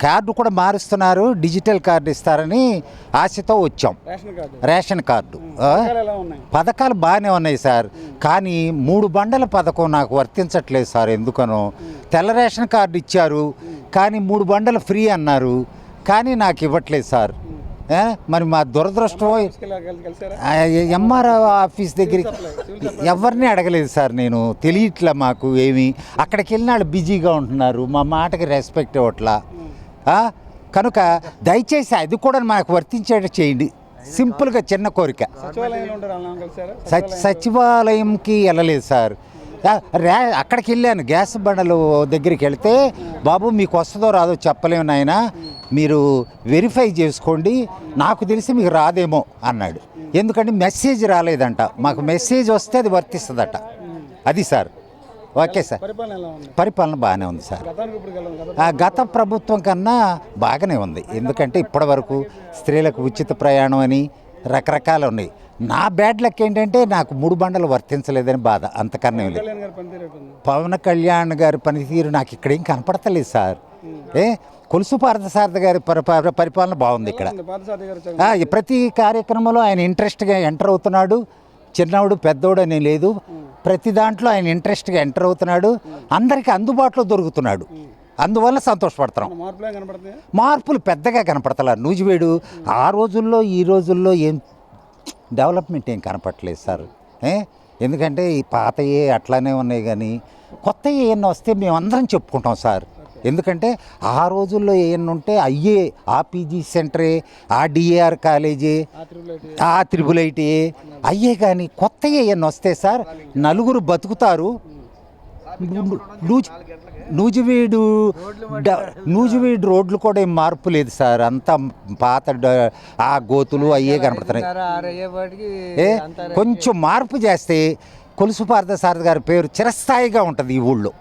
Card కూడా మారుస్తున్నారు, digital card ఇస్తారని ఆశతో వచ్చాం. రేషన్ కార్డు పథకాలు బాగానే ఉన్నాయి సార్, కానీ 3 బండల పథకం నాకు వర్తించట్లేదు సార్. ఎందుకనో తెల్ల రేషన్ కార్డు ఇచ్చారు, కానీ 3 బండలు ఫ్రీ అన్నారు, కానీ నాకు ఇవ్వట్లేదు సార్. మరి మా దురదృష్టం ఎంఆర్ఓ ఆఫీస్ దగ్గరికి ఎవరిని అడగలేదు సార్. నేను తెలియట్లే మాకు ఏమి. అక్కడికి వెళ్ళిన వాళ్ళు బిజీగా ఉంటున్నారు, మా మాటకి రెస్పెక్ట్ ఇవ్వట్లా. కనుక దయచేసి అది కూడా మాకు వర్తించేట చేయండి. సింపుల్గా చిన్న కోరిక. సచివాలయంకి వెళ్ళలేదు సార్. అక్కడికి వెళ్ళాను, గ్యాస్ బండలు దగ్గరికి వెళ్తే, బాబు మీకు వస్తుందో రాదో చెప్పలేము నాయన, మీరు వెరిఫై చేసుకోండి, నాకు తెలిసి మీకు రాదేమో అన్నాడు. ఎందుకంటే మెసేజ్ రాలేదంట, మాకు మెసేజ్ వస్తే అది వర్తిస్తుందట. అది సార్. ఓకే సార్, పరిపాలన బాగానే ఉంది సార్. గత ప్రభుత్వం కన్నా బాగానే ఉంది. ఎందుకంటే ఇప్పటి వరకు స్త్రీలకు ఉచిత ప్రయాణం అని రకరకాలు ఉన్నాయి. నా బ్యాడ్ లక్ ఏంటంటే నాకు 3 బండలు వర్తించలేదని బాధ, అంతకన్నా లేదు. పవన్ కళ్యాణ్ గారి పనితీరు నాకు ఇక్కడేం కనపడతలేదు సార్. కొలుసు పార్థసారథి గారి పరిపాలన బాగుంది ఇక్కడ. ప్రతి కార్యక్రమంలో ఆయన ఇంట్రెస్ట్గా ఎంటర్ అవుతున్నాడు. చిన్నవాడు పెద్దోడు అని లేదు, ప్రతి దాంట్లో ఆయన ఇంట్రెస్ట్గా ఎంటర్ అవుతున్నాడు, అందరికీ అందుబాటులో దొరుకుతున్నాడు. అందువల్ల సంతోషపడుతున్నాం. మార్పులు పెద్దగా కనపడతలేదు. నూజివేడు ఆ రోజుల్లో ఈ రోజుల్లో ఏం డెవలప్మెంట్ ఏం కనపడలేదు సార్. ఎందుకంటే ఈ పాతయే అట్లానే ఉన్నాయి, కానీ కొత్త ఏమన్నా వస్తే మేము అందరం చెప్పుకుంటాం సార్. ఎందుకంటే ఆ రోజుల్లో ఏమన్నా ఉంటే అయ్యే ఆ పీజీ సెంటరే, ఆ డిఏఆర్ కాలేజీ, ఆ త్రిబుల్ ఐటీ అయ్యే, కానీ కొత్త ఏమన్నా వస్తే సార్ నలుగురు బతుకుతారు. నూజివీడు రోడ్లు కూడా ఏం మార్పు లేదు సార్. అంతా పాత ఆ గోతులు అయ్యే కనపడుతున్నాయి. కొంచెం మార్పు చేస్తే కొలుసు పార్థసారథి గారి పేరు చిరస్థాయిగా ఉంటుంది ఈ ఊళ్ళో.